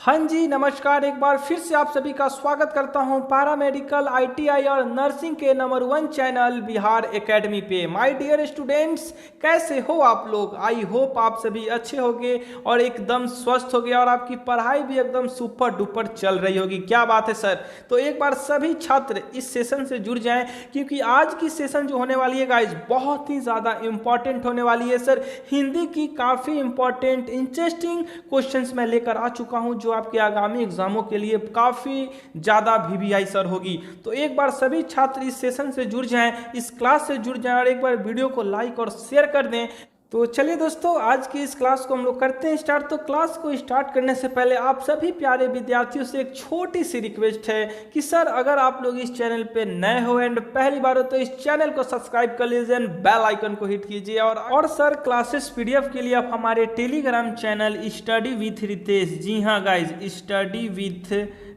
हाँ जी नमस्कार। एक बार फिर से आप सभी का स्वागत करता हूं पैरामेडिकल आईटीआई और नर्सिंग के नंबर 1 चैनल बिहार एकेडमी पे। माय डियर स्टूडेंट्स, कैसे हो आप लोग? आई होप आप सभी अच्छे होंगे और एकदम स्वस्थ होंगे और आपकी पढ़ाई भी एकदम सुपर डुपर चल रही होगी। क्या बात है सर। तो एक बार सभी छात्र इस सेशन से जुड़ जाएं, क्योंकि आज की सेशन जो होने वाली है गाइज बहुत ही ज़्यादा इंपॉर्टेंट होने वाली है सर। हिंदी की काफ़ी इंपॉर्टेंट इंटरेस्टिंग क्वेश्चंस मैं लेकर आ चुका हूं जो आपके आगामी एग्जामों के लिए काफ़ी ज़्यादा वीवीआई सर होगी। तो एक बार सभी छात्र इस सेशन से जुड़ जाएं, इस क्लास से जुड़ जाएं और एक बार वीडियो को लाइक और शेयर कर दें। तो चलिए दोस्तों, आज की इस क्लास को हम लोग करते हैं स्टार्ट। तो क्लास को स्टार्ट करने से पहले आप सभी प्यारे विद्यार्थियों से एक छोटी सी रिक्वेस्ट है कि सर अगर आप लोग इस चैनल पे नए हो एंड पहली बार हो तो इस चैनल को सब्सक्राइब कर लीजिए एंड बेल आइकन को हिट कीजिए। और सर क्लासेस पीडीएफ के लिए आप हमारे Telegram channel study with Ritesh, जी हाँ गाइज स्टडी विथ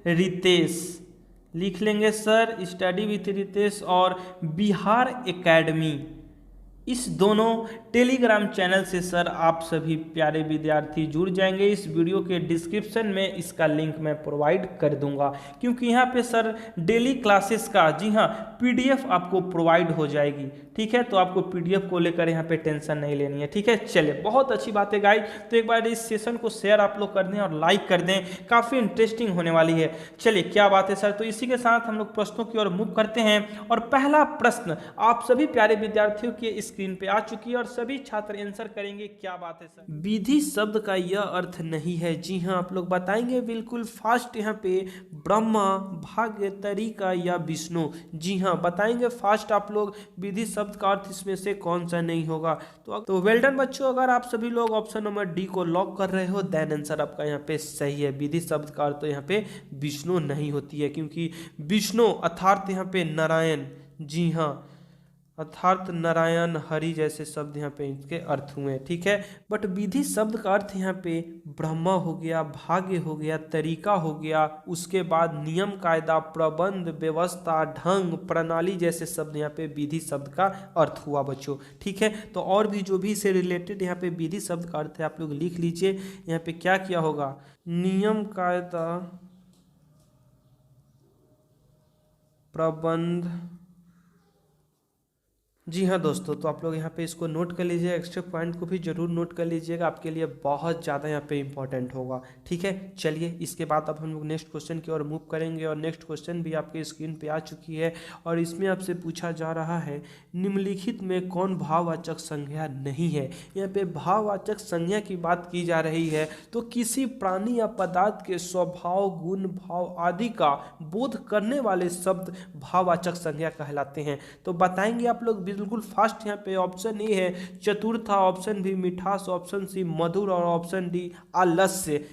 रितेश लिख लेंगे सर, स्टडी विथ रितेश और बिहार एकेडमी, इस दोनों टेलीग्राम चैनल से सर आप सभी प्यारे विद्यार्थी जुड़ जाएंगे। इस वीडियो के डिस्क्रिप्शन में इसका लिंक मैं प्रोवाइड कर दूंगा, क्योंकि यहाँ पे सर डेली क्लासेस का जी हाँ पीडीएफ आपको प्रोवाइड हो जाएगी। ठीक है, तो आपको पीडीएफ को लेकर यहाँ पे टेंशन नहीं लेनी है। ठीक है, चलिए बहुत अच्छी बात है गाइज। तो एक बार इस सेशन को शेयर आप लोग कर दें और लाइक कर दें, काफ़ी इंटरेस्टिंग होने वाली है। चलिए क्या बात है सर। तो इसी के साथ हम लोग प्रश्नों की ओर मूव करते हैं और पहला प्रश्न आप सभी प्यारे विद्यार्थियों के स्क्रीन पे आ चुकी है और सभी छात्र आंसर करेंगे। क्या बात है सर। विधि शब्द का यह अर्थ नहीं है। जी हाँ, आप लोग बताएंगे बिल्कुल फास्ट यहाँ पे, ब्रह्मा, भाग्य, तरीका या विष्णु। जी हाँ बताएंगे फास्ट आप लोग। विधि शब्द का अर्थ इसमें से कौन सा नहीं होगा? तो वेल डन बच्चों, अगर आप सभी लोग ऑप्शन नंबर डी को लॉक कर रहे हो देन आंसर आपका यहाँ पे सही है। विधि शब्द का अर्थ तो यहाँ पे विष्णु नहीं होती है, क्योंकि विष्णु अर्थात यहाँ पे नारायण, जी हाँ अर्थात नारायण, हरि जैसे शब्द यहाँ पे इनके अर्थ हुए। ठीक है, बट विधि शब्द का अर्थ यहाँ पे ब्रह्मा हो गया, भाग्य हो गया, तरीका हो गया, उसके बाद नियम, कायदा, प्रबंध, व्यवस्था, ढंग, प्रणाली जैसे शब्द यहाँ पे विधि शब्द का अर्थ हुआ बच्चों। ठीक है, तो और भी जो भी इससे रिलेटेड यहाँ पे विधि शब्द का अर्थ है आप लोग लिख लीजिए। यहाँ पे क्या किया होगा? नियम, कायदा, प्रबंध। जी हाँ दोस्तों, तो आप लोग यहाँ पे इसको नोट कर लीजिए, एक्स्ट्रा पॉइंट को भी जरूर नोट कर लीजिएगा, आपके लिए बहुत ज़्यादा यहाँ पे इंपॉर्टेंट होगा। ठीक है, चलिए इसके बाद अब हम लोग नेक्स्ट क्वेश्चन की ओर मूव करेंगे और नेक्स्ट क्वेश्चन भी आपके स्क्रीन पे आ चुकी है और इसमें आपसे पूछा जा रहा है निम्नलिखित में कौन भाववाचक संज्ञा नहीं है। यहाँ पे भाववाचक संज्ञा की बात की जा रही है, तो किसी प्राणी या पदार्थ के स्वभाव, गुण, भाव आदि का बोध करने वाले शब्द भाववाचक संज्ञा कहलाते हैं। तो बताएंगे आप लोग बिल्कुल फास्ट। यहाँ पे ऑप्शन ए है चतुर्था, ऑप्शन बी मिठास, ऑप्शन सी मधुर और ऑप्शन डी आलस्य।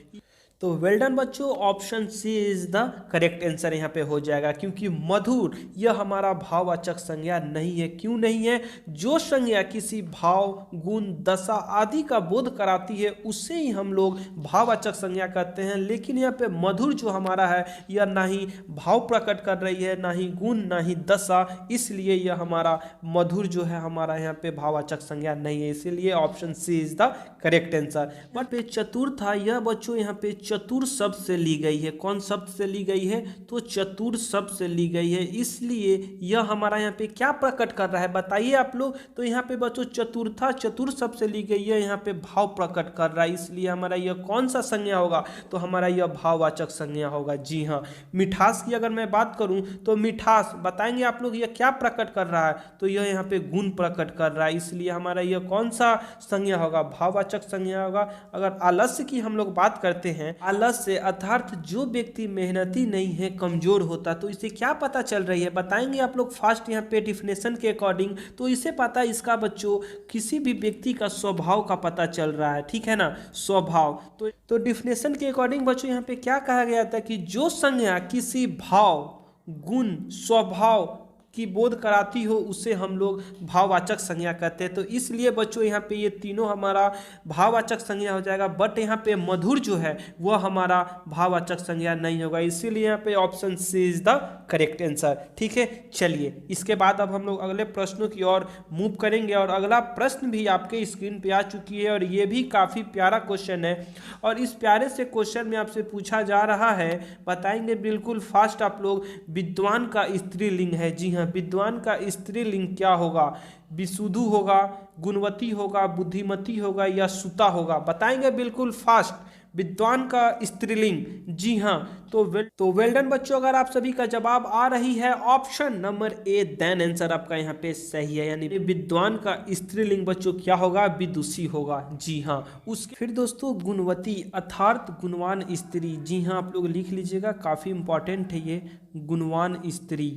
तो वेल डन बच्चों, option C is the correct answer यहाँ पे हो जाएगा, क्योंकि मधुर यह हमारा भाववाचक संज्ञा नहीं है। क्यों नहीं है? जो संज्ञा किसी भाव, गुण, दशा आदि का बोध कराती है उससे ही हम लोग भाववाचक संज्ञा कहते हैं। लेकिन यहाँ पे मधुर जो हमारा है यह ना ही भाव प्रकट कर रही है, ना ही गुण, ना ही दशा, इसलिए यह हमारा मधुर जो है हमारा यहाँ पे भाववाचक संज्ञा नहीं है। इसीलिए option C is the correct answer. But चतुर्था यह बच्चों यहाँ पे चतुर शब्द से ली गई है। कौन शब्द से ली गई है? तो चतुर शब्द से ली गई है, इसलिए यह हमारा यहाँ पे क्या प्रकट कर रहा है बताइए आप लोग। तो यहाँ पे बच्चों चतुर्था चतुर शब्द से ली गई है, यहाँ पे भाव प्रकट कर रहा है, इसलिए हमारा यह कौन सा संज्ञा होगा? तो हमारा यह भाववाचक संज्ञा होगा। जी हाँ, मिठास की अगर मैं बात करूँ तो मिठास बताएंगे आप लोग यह क्या प्रकट कर रहा है? तो यह यहाँ पे गुण प्रकट कर रहा है, इसलिए हमारा यह कौन सा संज्ञा होगा? भाववाचक संज्ञा होगा। अगर आलस्य की हम लोग बात करते हैं, आलस्य अर्थात जो व्यक्ति मेहनती नहीं है, कमजोर होता, तो इसे क्या पता चल रही है बताएंगे आप लोग फास्ट यहाँ पे डिफिनेशन के अकॉर्डिंग। तो इसे पता इसका बच्चों किसी भी व्यक्ति का स्वभाव का पता चल रहा है। ठीक है ना, स्वभाव। तो डिफिनेशन के अकॉर्डिंग बच्चों यहाँ पे क्या कहा गया था कि जो संज्ञा किसी भाव, गुण, स्वभाव की बोध कराती हो उसे हम लोग भाववाचक संज्ञा कहते हैं। तो इसलिए बच्चों यहाँ पे ये तीनों हमारा भाववाचक संज्ञा हो जाएगा, बट यहाँ पे मधुर जो है वह हमारा भाववाचक संज्ञा नहीं होगा, इसीलिए यहाँ पे option C is the correct answer. ठीक है, चलिए इसके बाद अब हम लोग अगले प्रश्नों की ओर मूव करेंगे। और अगला प्रश्न भी आपके स्क्रीन पे आ चुकी है और ये भी काफ़ी प्यारा क्वेश्चन है। और इस प्यारे से क्वेश्चन में आपसे पूछा जा रहा है, बताएंगे बिल्कुल फास्ट आप लोग, विद्वान का स्त्रीलिंग है। जी हाँ, विद्वान का स्त्रीलिंग क्या होगा? विसुधु होगा, गुणवती होगा, बुद्धिमती होगा या सुता होगा? बताएंगे बिल्कुल फास्ट, विद्वान का स्त्रीलिंग। जी हाँ, तो वेल डन बच्चों, अगर आप सभी का जवाब आ रही है option number A, then answer आपका यहाँ पे सही है। यानी विद्वान का स्त्रीलिंग बच्चों क्या होगा? विदुषी होगा। जी हाँ, उसके फिर दोस्तों गुणवती अर्थात गुणवान स्त्री। जी हाँ, आप लोग लिख लीजिएगा, काफ़ी इंपॉर्टेंट है ये, गुणवान स्त्री।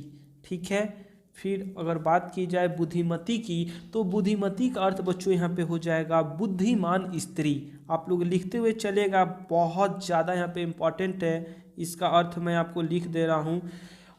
ठीक है, फिर अगर बात की जाए बुद्धिमती की, तो बुद्धिमती का अर्थ बच्चों यहाँ पे हो जाएगा बुद्धिमान स्त्री। आप लोग लिखते हुए चलेगा, बहुत ज़्यादा यहाँ पे इम्पॉर्टेंट है, इसका अर्थ मैं आपको लिख दे रहा हूँ।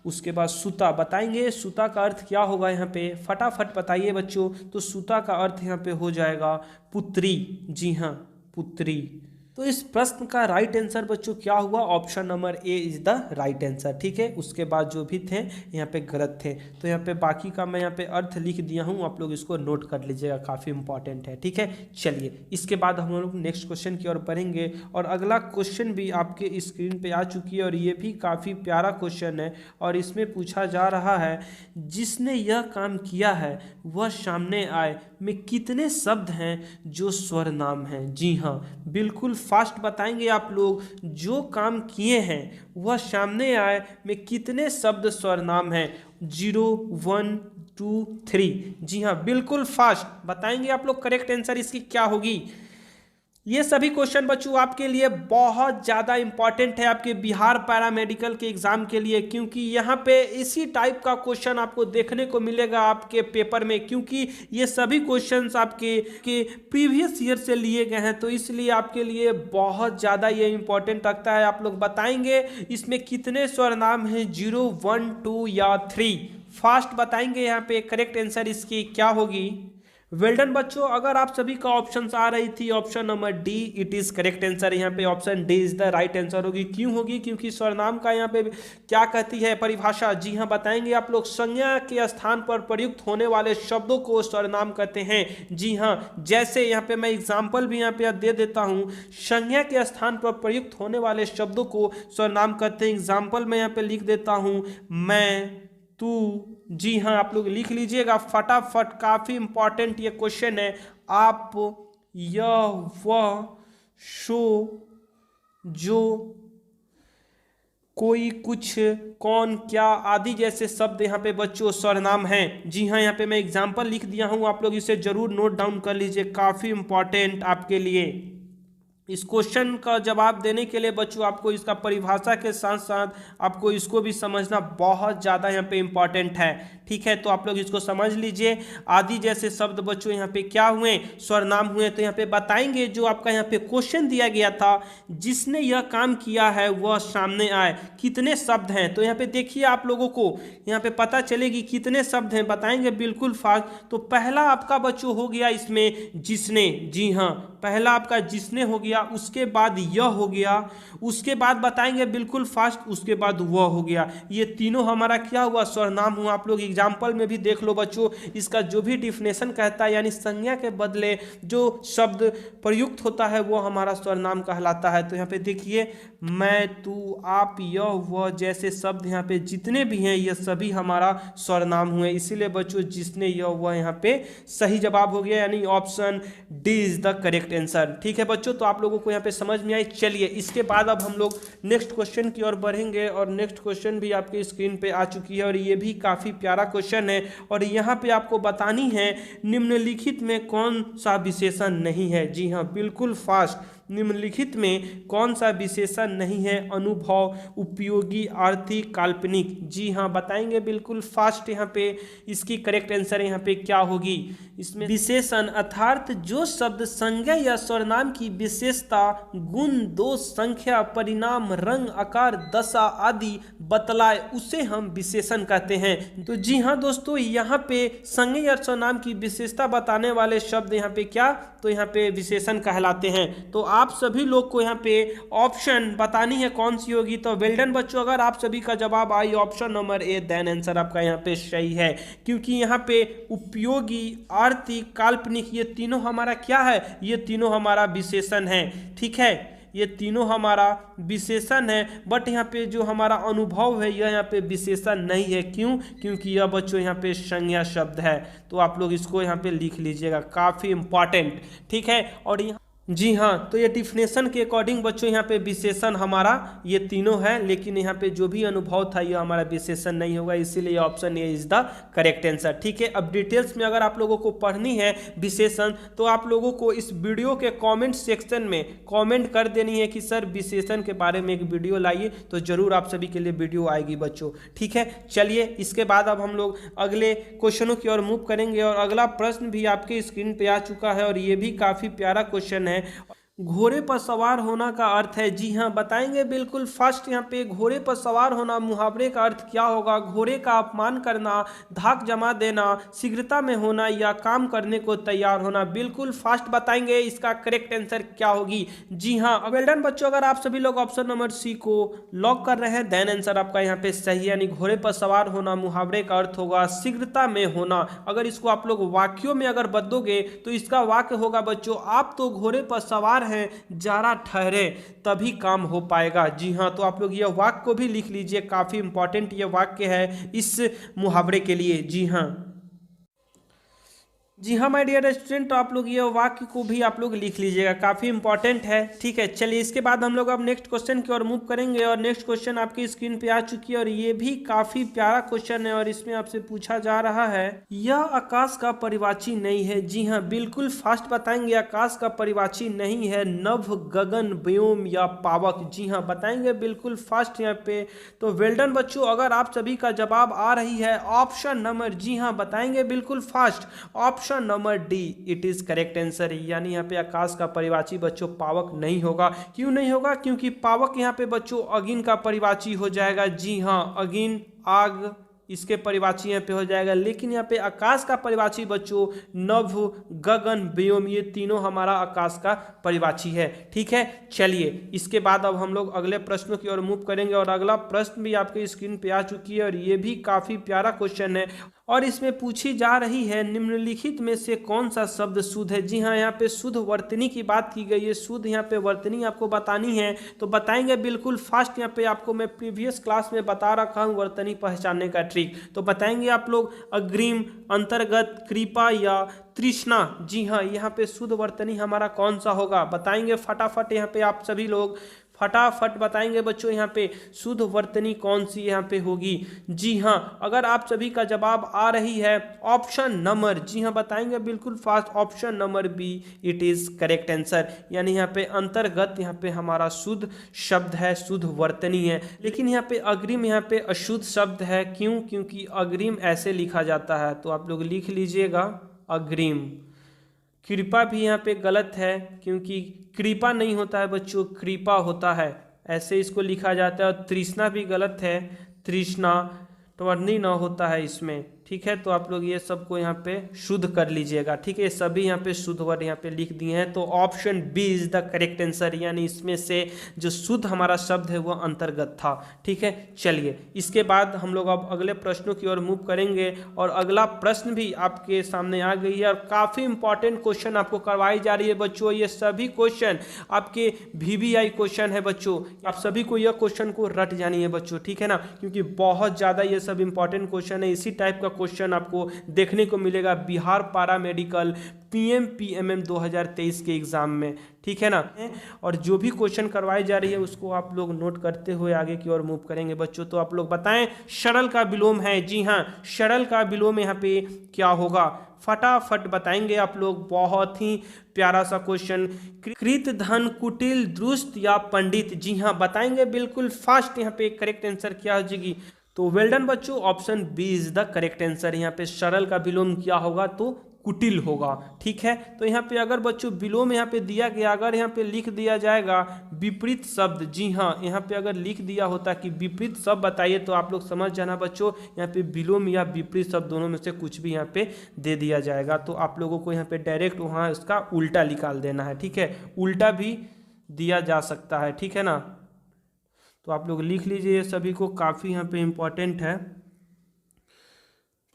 उसके बाद सुता, बताएंगे सुता का अर्थ क्या होगा? यहाँ पे फटाफट बताइए बच्चों। तो सुता का अर्थ यहाँ पे हो जाएगा पुत्री। जी हाँ, पुत्री। तो इस प्रश्न का राइट आंसर बच्चों क्या हुआ? Option number A is the right answer. ठीक है, उसके बाद जो भी थे यहाँ पे गलत थे, तो यहाँ पे बाकी का मैं यहाँ पे अर्थ लिख दिया हूँ, आप लोग इसको नोट कर लीजिएगा, काफ़ी इंपॉर्टेंट है। ठीक है, चलिए इसके बाद हम लोग नेक्स्ट क्वेश्चन की ओर बढ़ेंगे। और अगला क्वेश्चन भी आपके स्क्रीन पे आ चुकी है और ये भी काफ़ी प्यारा क्वेश्चन है। और इसमें पूछा जा रहा है, जिसने यह काम किया है वह सामने आए में कितने शब्द हैं जो स्वर नाम हैं? जी हाँ, बिल्कुल फास्ट बताएंगे आप लोग, जो काम किए हैं वह सामने आए में कितने शब्द स्वर नाम हैं? 0, 1, 2, 3। जी हाँ, बिल्कुल फास्ट बताएंगे आप लोग, करेक्ट आंसर इसकी क्या होगी? ये सभी क्वेश्चन बच्चों आपके लिए बहुत ज़्यादा इंपॉर्टेंट है आपके बिहार पैरामेडिकल के एग्जाम के लिए, क्योंकि यहाँ पे इसी टाइप का क्वेश्चन आपको देखने को मिलेगा आपके पेपर में, क्योंकि ये सभी क्वेश्चंस आपके प्रीवियस ईयर से लिए गए हैं। तो इसलिए आपके लिए बहुत ज़्यादा ये इंपॉर्टेंट लगता है। आप लोग बताएंगे इसमें कितने स्वर नाम हैं? 0, 1, 2 या 3? फास्ट बताएंगे यहाँ पे करेक्ट आंसर इसकी क्या होगी? वेल डन बच्चों, अगर आप सभी का ऑप्शंस आ रही थी option number D, it is correct answer. यहाँ पे option D is the right answer होगी। क्यों होगी? क्योंकि सर्वनाम का यहाँ पे क्या कहती है परिभाषा? जी हाँ, बताएंगे आप लोग, संज्ञा के स्थान पर प्रयुक्त होने वाले शब्दों को सर्वनाम कहते हैं। जी हाँ, जैसे यहाँ पे मैं एग्जाम्पल भी यहाँ पे दे देता हूँ, संज्ञा के स्थान पर प्रयुक्त होने वाले शब्दों को सर्वनाम कहते हैं। एग्जाम्पल मैं यहाँ पे लिख देता हूँ, मैं, तू। जी हाँ, आप लोग लिख लीजिएगा फटाफट, काफ़ी इंपॉर्टेंट ये क्वेश्चन है। आप, यह, वह, सो, जो, कोई, कुछ, कौन, क्या आदि जैसे शब्द यहाँ पे बच्चों सर्वनाम हैं। जी हाँ, यहाँ पे मैं एग्जाम्पल लिख दिया हूँ, आप लोग इसे जरूर नोट डाउन कर लीजिए, काफ़ी इंपॉर्टेंट आपके लिए। इस क्वेश्चन का जवाब देने के लिए बच्चों आपको इसका परिभाषा के साथ साथ आपको इसको भी समझना बहुत ज़्यादा यहाँ पे इम्पॉर्टेंट है। ठीक है, तो आप लोग इसको समझ लीजिए। आदि जैसे शब्द बच्चों यहाँ पे क्या हुए? स्वरनाम हुए। तो यहाँ पे बताएंगे, जो आपका यहाँ पे क्वेश्चन दिया गया था, जिसने यह काम किया है वह सामने आए, कितने शब्द हैं? तो यहाँ पे देखिए, आप लोगों को यहाँ पे पता चलेगी कितने शब्द हैं, बताएंगे बिल्कुल फास्ट। तो पहला आपका बच्चों हो गया इसमें जिसने। जी हाँ, पहला आपका जिसने हो गया, उसके बाद यह हो गया, उसके बाद बताएंगे बिल्कुल फास्ट, उसके बाद वह हो गया। ये तीनों हमारा क्या हुआ? सर्वनाम हुआ। आप लोग एग्जाम्पल में भी देख लो बच्चों, इसका जो भी डिफिनेशन कहता है, यानी संज्ञा के बदले जो शब्द प्रयुक्त होता है वो हमारा सर्वनाम कहलाता है। तो यहाँ पे देखिए, मैं, तू, आप, यह, वह जैसे शब्द यहाँ पे जितने भी हैं ये सभी हमारा सर्वनाम हुए। इसीलिए बच्चों जिसने, यह, वह यहाँ पे सही जवाब हो गया, यानी option D is the correct answer. ठीक है बच्चों, तो आप लोगों को यहाँ पे समझ में आई। चलिए इसके बाद अब हम लोग नेक्स्ट क्वेश्चन की ओर बढ़ेंगे, और नेक्स्ट क्वेश्चन भी आपके स्क्रीन पे आ चुकी है, और ये भी काफ़ी प्यारा क्वेश्चन है। और यहाँ पे आपको बतानी है निम्नलिखित में कौन सा विशेषण नहीं है। जी हाँ, बिल्कुल फास्ट निम्नलिखित में कौन सा विशेषण नहीं है? अनुभव, उपयोगी, आर्थिक, काल्पनिक। जी हाँ, बताएंगे बिल्कुल फास्ट। यहाँ पे इसकी करेक्ट आंसर यहाँ पे क्या होगी? इसमें विशेषण अर्थात जो शब्द संज्ञा या सर्वनाम की विशेषता, गुण, दोष, संख्या, परिणाम, रंग, आकार, दशा आदि बतलाए उसे हम विशेषण कहते हैं। तो जी हाँ दोस्तों, यहाँ पे संज्ञा या सर्वनाम की विशेषता बताने वाले शब्द यहाँ पे क्या? तो यहाँ पे विशेषण कहलाते हैं। तो आप सभी लोग को यहाँ पे ऑप्शन बतानी है कौन सी होगी। तो वेल डन बच्चों, अगर आप सभी का जवाब आई option number A, then answer आपका यहाँ पे सही है, क्योंकि यहाँ पे उपयोगी, आर्थिक, काल्पनिक ये तीनों हमारा क्या है? ये तीनों हमारा विशेषण है। ठीक है, ये तीनों हमारा विशेषण है। बट यहाँ पे जो हमारा अनुभव है यह यहाँ पे विशेषण नहीं है। क्यों? क्योंकि यह बच्चों यहाँ पे संज्ञा शब्द है। तो आप लोग इसको यहाँ पे लिख लीजिएगा, काफ़ी इंपॉर्टेंट। ठीक है, और यहाँ जी हाँ, तो ये डिफिनेशन के अकॉर्डिंग बच्चों यहाँ पे विशेषण हमारा ये तीनों है, लेकिन यहाँ पे जो भी अनुभव था ये हमारा विशेषण नहीं होगा, इसीलिए option A is the correct answer. ठीक है, अब डिटेल्स में अगर आप लोगों को पढ़नी है विशेषण, तो आप लोगों को इस वीडियो के कमेंट सेक्शन में कमेंट कर देनी है कि सर विशेषण के बारे में एक वीडियो लाइए, तो जरूर आप सभी के लिए वीडियो आएगी बच्चों। ठीक है, चलिए इसके बाद अब हम लोग अगले क्वेश्चनों की ओर मूव करेंगे, और अगला प्रश्न भी आपके स्क्रीन पे आ चुका है, और ये भी काफ़ी प्यारा क्वेश्चन है। घोड़े पर सवार होना का अर्थ है। जी हाँ, बताएंगे बिल्कुल फास्ट। यहाँ पे घोड़े पर सवार होना मुहावरे का अर्थ क्या होगा? घोड़े का अपमान करना, धाक जमा देना, शीघ्रता में होना, या काम करने को तैयार होना। बिल्कुल फास्ट बताएंगे इसका करेक्ट आंसर क्या होगी। जी हाँ, वेल डन बच्चों, अगर आप सभी लोग ऑप्शन नंबर सी को लॉक कर रहे हैं, देन आंसर आपका यहाँ पे सही है। यानी घोड़े पर सवार होना मुहावरे का अर्थ होगा शीघ्रता में होना। अगर इसको आप लोग वाक्यों में अगर बदलोगे तो इसका वाक्य होगा बच्चों, आप तो घोड़े पर सवार हैं, जरा ठहरे तभी काम हो पाएगा। जी हाँ, तो आप लोग यह वाक्य को भी लिख लीजिए, काफी इंपॉर्टेंट यह वाक्य है इस मुहावरे के लिए। जी हाँ, जी हाँ माय डियर स्टूडेंट, तो आप लोग ये वाक्य को भी आप लोग लिख लीजिएगा, काफ़ी इंपॉर्टेंट है। ठीक है, चलिए इसके बाद हम लोग अब नेक्स्ट क्वेश्चन की ओर मूव करेंगे, और नेक्स्ट क्वेश्चन आपकी स्क्रीन पे आ चुकी है, और ये भी काफ़ी प्यारा क्वेश्चन है, और इसमें आपसे पूछा जा रहा है, यह आकाश का परिवाची नहीं है। जी हाँ, बिल्कुल फास्ट बताएंगे, आकाश का परिवाची नहीं है, नभ, गगन, व्योम या पावक। जी हाँ, बताएंगे बिल्कुल फास्ट यहाँ पे। तो वेल डन बच्चों, अगर आप सभी का जवाब आ रही है ऑप्शन नंबर, जी हाँ बताएंगे बिल्कुल fast, option number D, it is correct answer. यानी यहाँ पे आकाश का परिवाची बच्चों पावक नहीं होगा। क्यों नहीं होगा? क्योंकि पावक यहाँ पे बच्चों अगिन का परिवाची हो जाएगा। जी हाँ, अगिन, आग, इसके परिवाची यहाँ पे हो जाएगा। लेकिन यहाँ पे आकाश का परिवाची बच्चों नभ, गगन, व्योम, ये तीनों हमारा आकाश का परिवाची है। ठीक है, चलिए इसके बाद अब हम लोग अगले प्रश्नों की ओर मूव करेंगे, और अगला प्रश्न भी आपके स्क्रीन पे आ चुकी है, और ये भी काफ़ी प्यारा क्वेश्चन है, और इसमें पूछी जा रही है, निम्नलिखित में से कौन सा शब्द शुद्ध है। जी हाँ, यहाँ पे शुद्ध वर्तनी की बात की गई है। शुद्ध यहाँ पे वर्तनी आपको बतानी है, तो बताएंगे बिल्कुल फास्ट। यहाँ पे आपको मैं प्रीवियस क्लास में बता रखा हूँ वर्तनी पहचानने का ट्रिक। तो बताएंगे आप लोग अग्रिम, अंतर्गत, कृपा या तृष्णा। जी हाँ, यहाँ पे शुद्ध वर्तनी हमारा कौन सा होगा? बताएंगे फटाफट, यहाँ पे आप सभी लोग फटाफट बताएंगे बच्चों, यहाँ पे शुद्ध वर्तनी कौन सी यहाँ पे होगी। जी हाँ, अगर आप सभी का जवाब आ रही है ऑप्शन नंबर, जी हाँ बताएंगे बिल्कुल fast, option number B, it is correct answer. यानी यहाँ पे अंतर्गत यहाँ पे हमारा शुद्ध शब्द है, शुद्ध वर्तनी है। लेकिन यहाँ पे अग्रिम यहाँ पे अशुद्ध शब्द है। क्यों? क्योंकि अग्रिम ऐसे लिखा जाता है, तो आप लोग लिख लीजिएगा अग्रिम। कृपा भी यहाँ पे गलत है, क्योंकि कृपा नहीं होता है बच्चों, कृपा होता है, ऐसे इसको लिखा जाता है। और तृष्णा भी गलत है, तृष्णा टवर्नी ना होता है इसमें। ठीक है, तो आप लोग ये सबको यहाँ पे शुद्ध कर लीजिएगा। ठीक है, सभी यहाँ पे शुद्ध वर्ड यहाँ पे लिख दिए हैं, तो option B is the correct answer. यानी इसमें से जो शुद्ध हमारा शब्द है वह अंतर्गत था। ठीक है, चलिए इसके बाद हम लोग अब अगले प्रश्नों की ओर मूव करेंगे, और अगला प्रश्न भी आपके सामने आ गई है, और काफ़ी इंपॉर्टेंट क्वेश्चन आपको करवाई जा रही है बच्चों। ये सभी क्वेश्चन आपके VVI क्वेश्चन है बच्चों, आप सभी को यह क्वेश्चन को रट जानी है बच्चों। ठीक है ना, क्योंकि बहुत ज़्यादा ये सब इंपॉर्टेंट क्वेश्चन है। इसी टाइप का क्वेश्चन आपको देखने को मिलेगा बिहार पारा मेडिकल PMPMM 2023 के एग्जाम में। ठीक है ना, और जो भी क्वेश्चन करवाई जा रही है उसको आप लोग नोट करते हुए आगे की ओर मूव करेंगे बच्चों। तो आप लोग बताएं सरल का विलोम है। जी हाँ, सरल का विलोम यहाँ पे क्या होगा? फटाफट बताएंगे आप लोग। बहुत ही प्यारा सा क्वेश्चन, कृत धन कुटिल दुष्ट या पंडित? जी हाँ, बताएंगे बिल्कुल फास्ट। यहाँ पे करेक्ट आंसर क्या हो जाएगी? तो वेल डन बच्चों, option B is the correct answer. यहाँ पे सरल का विलोम क्या होगा? तो कुटिल होगा। ठीक है, तो यहाँ पे अगर बच्चों विलोम यहाँ पे दिया गया, अगर यहाँ पे लिख दिया जाएगा विपरीत शब्द, जी हाँ, यहाँ पे अगर लिख दिया होता कि विपरीत शब्द बताइए तो आप लोग समझ जाना बच्चों, यहाँ पे विलोम या विपरीत शब्द दोनों में से कुछ भी यहाँ पे दे दिया जाएगा। तो आप लोगों को यहाँ पे डायरेक्ट वहाँ उसका उल्टा निकाल देना है। ठीक है, उल्टा भी दिया जा सकता है। ठीक है ना, तो आप लोग लिख लीजिए, सभी को काफ़ी यहाँ पे इम्पोर्टेंट है।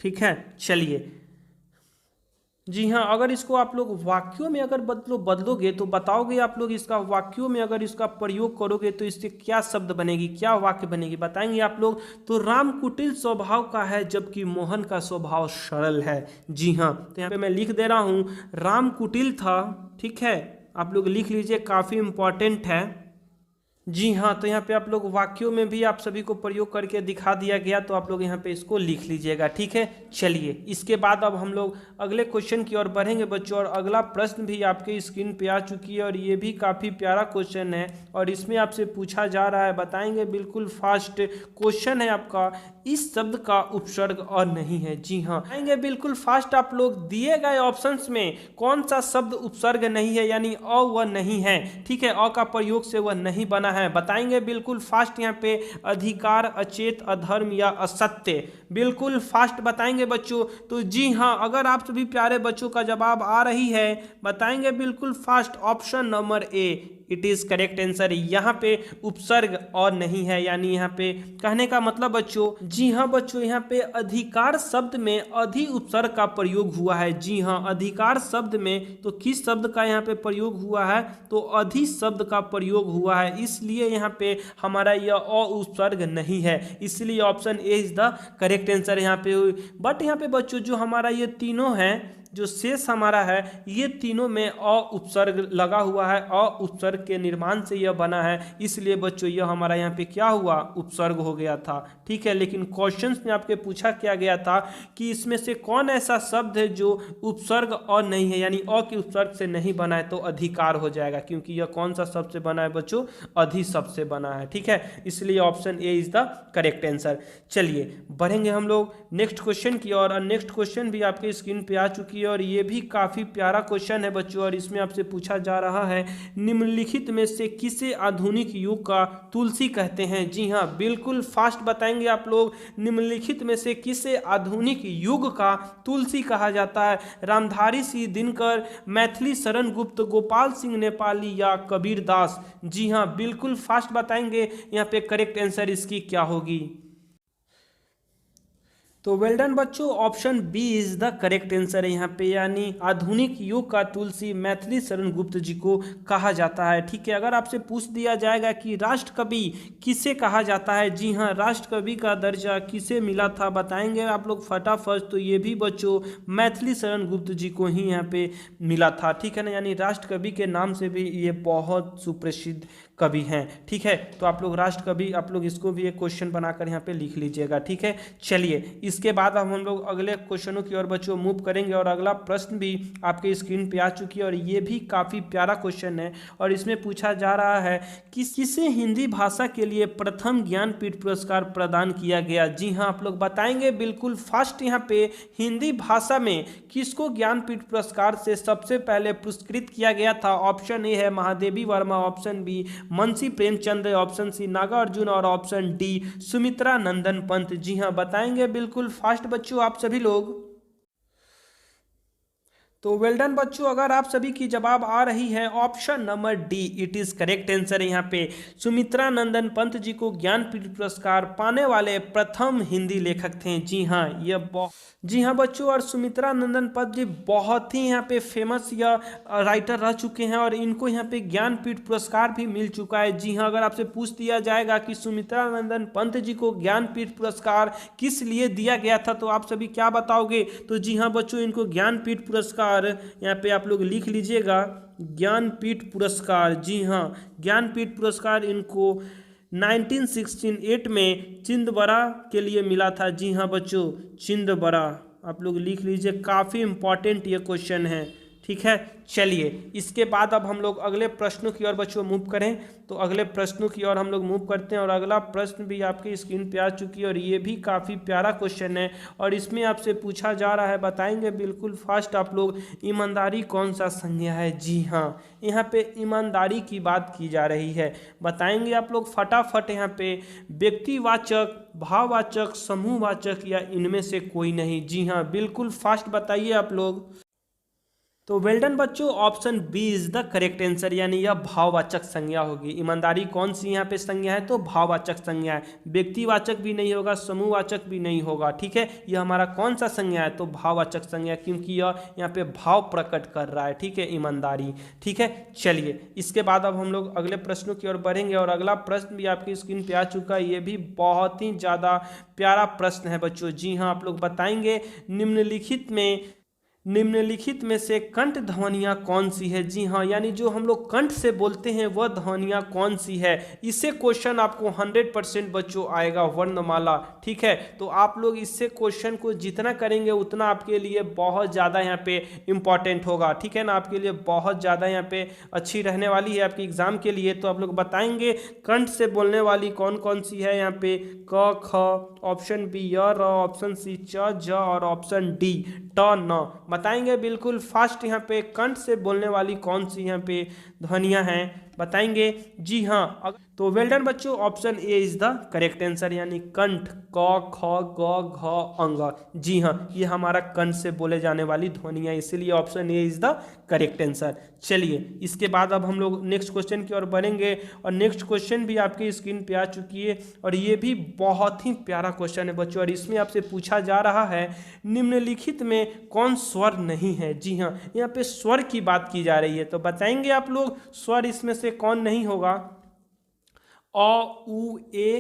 ठीक है, चलिए। जी हाँ, अगर इसको आप लोग वाक्यों में अगर बदलोगे तो बताओगे आप लोग, इसका वाक्यों में अगर इसका प्रयोग करोगे तो इससे क्या शब्द बनेगी, क्या वाक्य बनेगी, बताएंगे आप लोग। तो राम कुटिल स्वभाव का है जबकि मोहन का स्वभाव सरल है। जी हाँ, तो यहाँ पे मैं लिख दे रहा हूँ, राम कुटिल था। ठीक है, आप लोग लिख लीजिए, काफ़ी इंपॉर्टेंट है। जी हाँ, तो यहाँ पे आप लोग वाक्यों में भी आप सभी को प्रयोग करके दिखा दिया गया, तो आप लोग यहाँ पे इसको लिख लीजिएगा। ठीक है, चलिए इसके बाद अब हम लोग अगले क्वेश्चन की ओर बढ़ेंगे बच्चों। और अगला प्रश्न भी आपके स्क्रीन पे आ चुकी है और ये भी काफ़ी प्यारा क्वेश्चन है और इसमें आपसे पूछा जा रहा है, बताएंगे बिल्कुल फास्ट। क्वेश्चन है आपका, इस शब्द का उपसर्ग और नहीं है। जी हाँ, आएंगे बिल्कुल फास्ट। आप लोग दिए गए ऑप्शंस में कौन सा शब्द उपसर्ग नहीं है, यानी अ वह नहीं है। ठीक है, अ का प्रयोग से वह नहीं बना है, बताएंगे बिल्कुल फास्ट। यहाँ पे अधिकार, अचेत, अधर्म या असत्य, बिल्कुल फास्ट बताएंगे बच्चों। तो जी हाँ, अगर आप सभी प्यारे बच्चों का जवाब आ रही है, बताएंगे बिल्कुल fast. Option number A it is correct answer. यहाँ पे उपसर्ग और नहीं है, यानी यहाँ पे कहने का मतलब बच्चों, जी हाँ बच्चों, यहाँ पे अधिकार शब्द में अधि उपसर्ग का प्रयोग हुआ है। जी हाँ, अधिकार शब्द में तो किस शब्द का यहाँ पे प्रयोग हुआ है? तो अधि शब्द का प्रयोग हुआ है, इसलिए यहाँ पे हमारा यह अ उपसर्ग नहीं है, इसलिए option A is the correct answer यहाँ पे। बट यहाँ पे बच्चों जो हमारा ये तीनों हैं, जो शेष हमारा है, ये तीनों में अ उपसर्ग लगा हुआ है, अ उपसर्ग के निर्माण से यह बना है, इसलिए बच्चों यह हमारा यहाँ पे क्या हुआ? उपसर्ग हो गया था। ठीक है, लेकिन क्वेश्चंस में आपके पूछा क्या गया था कि इसमें से कौन ऐसा शब्द है जो उपसर्ग और नहीं है, यानी अ के उपसर्ग से नहीं बना है, तो अधिकार हो जाएगा, क्योंकि यह कौन सा शब्द से बना है बच्चों? अधि शब्द से बना है। ठीक है, इसलिए option A is the correct answer. चलिए बढ़ेंगे हम लोग नेक्स्ट क्वेश्चन की ओर, और नेक्स्ट क्वेश्चन भी आपके स्क्रीन पे आ चुकी है और ये भी काफ़ी प्यारा क्वेश्चन है बच्चों। और इसमें आपसे पूछा जा रहा है, निम्नलिखित में से किसे आधुनिक युग का तुलसी कहते हैं? जी हाँ, बिल्कुल फास्ट बताएंगे आप लोग, निम्नलिखित में से किसे आधुनिक युग का तुलसी कहा जाता है? रामधारी सिंह दिनकर, मैथिली शरण गुप्त, गोपाल सिंह नेपाली या कबीर दास? जी हाँ, बिल्कुल फास्ट बताएंगे, यहाँ पे करेक्ट आंसर इसकी क्या होगी? तो वेल डन बच्चों, option B is the correct answer है यहाँ पे, यानी आधुनिक युग का तुलसी मैथिली शरण गुप्त जी को कहा जाता है। ठीक है, अगर आपसे पूछ दिया जाएगा कि राष्ट्र कवि किसे कहा जाता है? जी हाँ, राष्ट्र कवि का दर्जा किसे मिला था? बताएंगे आप लोग फटाफट। तो ये भी बच्चों मैथिली शरण गुप्त जी को ही यहाँ पे मिला था। ठीक है ना, यानी राष्ट्र कवि के नाम से भी ये बहुत सुप्रसिद्ध कवि हैं। ठीक है, तो आप लोग राष्ट्र कवि, आप लोग इसको भी एक क्वेश्चन बनाकर यहाँ पे लिख लीजिएगा। ठीक है, चलिए इसके बाद अब हम लोग अगले क्वेश्चनों की ओर बच्चों मूव करेंगे। और अगला प्रश्न भी आपके स्क्रीन पे आ चुकी है और ये भी काफ़ी प्यारा क्वेश्चन है और इसमें पूछा जा रहा है कि किसे हिंदी भाषा के लिए प्रथम ज्ञानपीठ पुरस्कार प्रदान किया गया? जी हाँ, आप लोग बताएंगे बिल्कुल फास्ट। यहाँ पे हिंदी भाषा में किसको ज्ञानपीठ पुरस्कार से सबसे पहले पुरस्कृत किया गया था? ऑप्शन ए है Mahadevi Verma, option B Munshi Premchand, option C Nagarjun और ऑप्शन डी सुमित्रा नंदन पंत। जी हाँ, बताएंगे बिल्कुल फास्ट बच्चों आप सभी लोग। तो वेल डन बच्चों, अगर आप सभी की जवाब आ रही है option number D it is correct answer. यहाँ पे सुमित्रा नंदन पंत जी को ज्ञानपीठ पुरस्कार पाने वाले प्रथम हिंदी लेखक थे। जी हाँ, जी हाँ बच्चों, और सुमित्रा नंदन पंत जी बहुत ही यहाँ पे फेमस या राइटर रह चुके हैं और इनको यहाँ पे ज्ञानपीठ पुरस्कार भी मिल चुका है। जी हाँ, अगर आपसे पूछ दिया जाएगा कि सुमित्रा नंदन पंत जी को ज्ञानपीठ पुरस्कार किस लिए दिया गया था, तो आप सभी क्या बताओगे? तो जी हाँ बच्चों, इनको ज्ञानपीठ पुरस्कार यहाँ पे आप लोग लिख लीजिएगा, ज्ञानपीठ पुरस्कार। जी हाँ, ज्ञानपीठ पुरस्कार इनको 1968 में छिंदवाड़ा के लिए मिला था। जी हाँ बच्चों, छिंदवाड़ा। आप लोग लिख लीजिए, काफ़ी इंपॉर्टेंट ये क्वेश्चन है। ठीक है, चलिए इसके बाद अब हम लोग अगले प्रश्नों की ओर बच्चों मूव करें। तो अगले प्रश्नों की ओर हम लोग मूव करते हैं और अगला प्रश्न भी आपकी स्क्रीन पे आ चुकी है और ये भी काफ़ी प्यारा क्वेश्चन है और इसमें आपसे पूछा जा रहा है, बताएंगे बिल्कुल फास्ट आप लोग, ईमानदारी कौन सा संज्ञा है। जी हाँ, यहाँ पे ईमानदारी की बात की जा रही है। बताएंगे आप लोग फटाफट यहाँ पे, व्यक्तिवाचक, भाववाचक, समूहवाचक या इनमें से कोई नहीं। जी हाँ, बिल्कुल फास्ट बताइए आप लोग। तो वेल डन बच्चों, option B is the correct answer, यानी यह भाववाचक संज्ञा होगी। ईमानदारी कौन सी यहाँ पे संज्ञा है, तो भाववाचक संज्ञा है। व्यक्तिवाचक भी नहीं होगा, समूहवाचक भी नहीं होगा। ठीक है, यह हमारा कौन सा संज्ञा है, तो भाववाचक संज्ञा, क्योंकि यह यहाँ पे भाव प्रकट कर रहा है। ठीक है, ईमानदारी। ठीक है, चलिए इसके बाद अब हम लोग अगले प्रश्नों की ओर बढ़ेंगे और अगला प्रश्न भी आपकी स्क्रीन पे आ चुका है। ये भी बहुत ही ज़्यादा प्यारा प्रश्न है बच्चों। जी हाँ, आप लोग बताएंगे निम्नलिखित में से कंठ ध्वनियाँ कौन सी है। जी हाँ, यानी जो हम लोग कंठ से बोलते हैं वह ध्वनियाँ कौन सी है। इससे क्वेश्चन आपको 100% बच्चों आएगा, वर्णमाला। ठीक है, तो आप लोग इससे क्वेश्चन को जितना करेंगे उतना आपके लिए बहुत ज़्यादा यहाँ पे इम्पॉर्टेंट होगा। ठीक है ना, आपके लिए बहुत ज़्यादा यहाँ पे अच्छी रहने वाली है आपकी एग्जाम के लिए। तो आप लोग बताएंगे कंठ से बोलने वाली कौन कौन सी है यहाँ पे, क ख, ऑप्शन बी य र, ऑप्शन सी च ज और ऑप्शन डी ट न। बताएंगे बिल्कुल फास्ट यहाँ पे, कंठ से बोलने वाली कौन सी यहाँ पे ध्वनियाँ हैं, बताएंगे। जी हाँ, तो वेल डन बच्चों, option A is the correct answer, यानी कंठ, क ख ग घ अंग। जी हाँ, ये हमारा कंठ से बोले जाने वाली ध्वनियाँ, इसीलिए option A is the correct answer. चलिए इसके बाद अब हम लोग नेक्स्ट क्वेश्चन की ओर बढ़ेंगे और नेक्स्ट क्वेश्चन भी आपकी स्क्रीन पे आ चुकी है और ये भी बहुत ही प्यारा क्वेश्चन है बच्चों और इसमें आपसे पूछा जा रहा है, निम्नलिखित में कौन स्वर नहीं है। जी हाँ, यहाँ पे स्वर की बात की जा रही है। तो बताएंगे आप लोग स्वर इसमें से कौन नहीं होगा, अ उ ए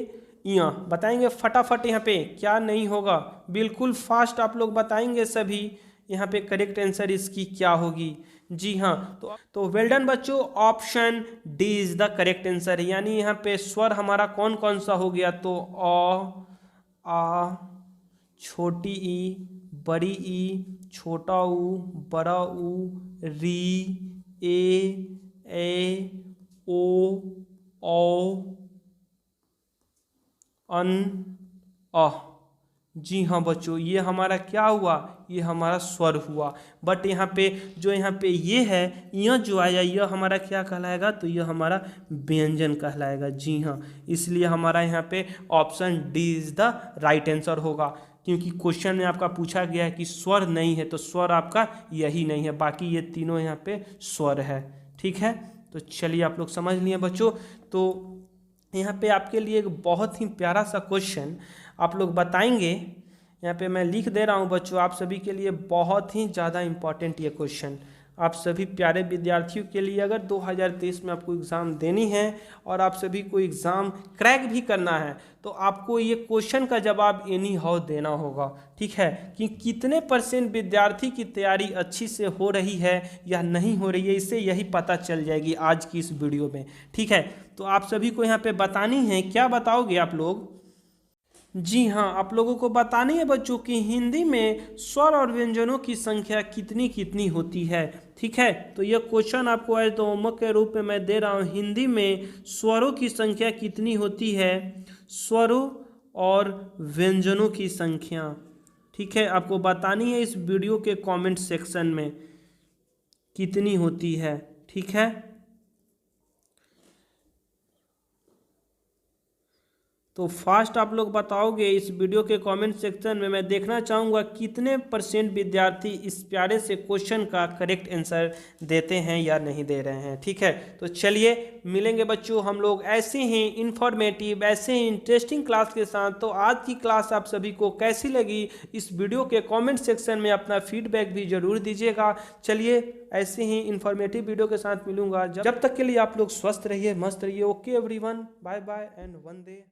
इ। बताएंगे फटाफट यहाँ पे क्या नहीं होगा, बिल्कुल फास्ट आप लोग बताएंगे सभी, यहाँ पे करेक्ट आंसर इसकी क्या होगी। जी हाँ, तो वेल डन बच्चों, option D is the correct answer, यानी यहाँ पे स्वर हमारा कौन कौन सा हो गया, तो अ, आ, छोटी ई, बड़ी ई, छोटा ऊ, बड़ा ऊ, री, ए ओ, अन, अ। जी हाँ बच्चों, ये हमारा क्या हुआ, ये हमारा स्वर हुआ। बट यहाँ पे जो यहाँ पे ये है, यह जो आया, यह हमारा क्या कहलाएगा, तो यह हमारा व्यंजन कहलाएगा। जी हाँ, इसलिए हमारा यहाँ पे option D is the right answer होगा, क्योंकि क्वेश्चन में आपका पूछा गया है कि स्वर नहीं है, तो स्वर आपका यही नहीं है, बाकी ये तीनों यहाँ पे स्वर है। ठीक है, तो चलिए आप लोग समझ लिए बच्चों। तो यहाँ पे आपके लिए एक बहुत ही प्यारा सा क्वेश्चन आप लोग बताएंगे, यहाँ पे मैं लिख दे रहा हूँ बच्चों, आप सभी के लिए बहुत ही ज़्यादा इम्पॉर्टेंट ये क्वेश्चन, आप सभी प्यारे विद्यार्थियों के लिए। अगर 2023 में आपको एग्ज़ाम देनी है और आप सभी को एग्ज़ाम क्रैक भी करना है, तो आपको ये क्वेश्चन का जवाब एनी हाउ देना होगा। ठीक है, कि कितने % विद्यार्थी की तैयारी अच्छी से हो रही है या नहीं हो रही है, इससे यही पता चल जाएगी आज की इस वीडियो में। ठीक है, तो आप सभी को यहाँ पे बतानी है, क्या बताओगे आप लोग। जी हाँ, आप लोगों को बतानी है बच्चों कि हिंदी में स्वर और व्यंजनों की संख्या कितनी कितनी होती है। ठीक है, तो यह क्वेश्चन आपको आज तो होमवर्क के रूप में मैं दे रहा हूँ, हिंदी में स्वरों की संख्या कितनी होती है, स्वरों और व्यंजनों की संख्या। ठीक है, आपको बतानी है इस वीडियो के कमेंट सेक्शन में कितनी होती है। ठीक है, तो फास्ट आप लोग बताओगे इस वीडियो के कमेंट सेक्शन में। मैं देखना चाहूँगा कितने % विद्यार्थी इस प्यारे से क्वेश्चन का करेक्ट आंसर देते हैं या नहीं दे रहे हैं। ठीक है, तो चलिए मिलेंगे बच्चों हम लोग ऐसे ही इंफॉर्मेटिव, ऐसे ही इंटरेस्टिंग क्लास के साथ। तो आज की क्लास आप सभी को कैसी लगी, इस वीडियो के कमेंट सेक्शन में अपना फीडबैक भी ज़रूर दीजिएगा। चलिए ऐसे ही इंफॉर्मेटिव वीडियो के साथ मिलूंगा, जब तक के लिए आप लोग स्वस्थ रहिए, मस्त रहिए। Okay everyone, bye bye and Vande.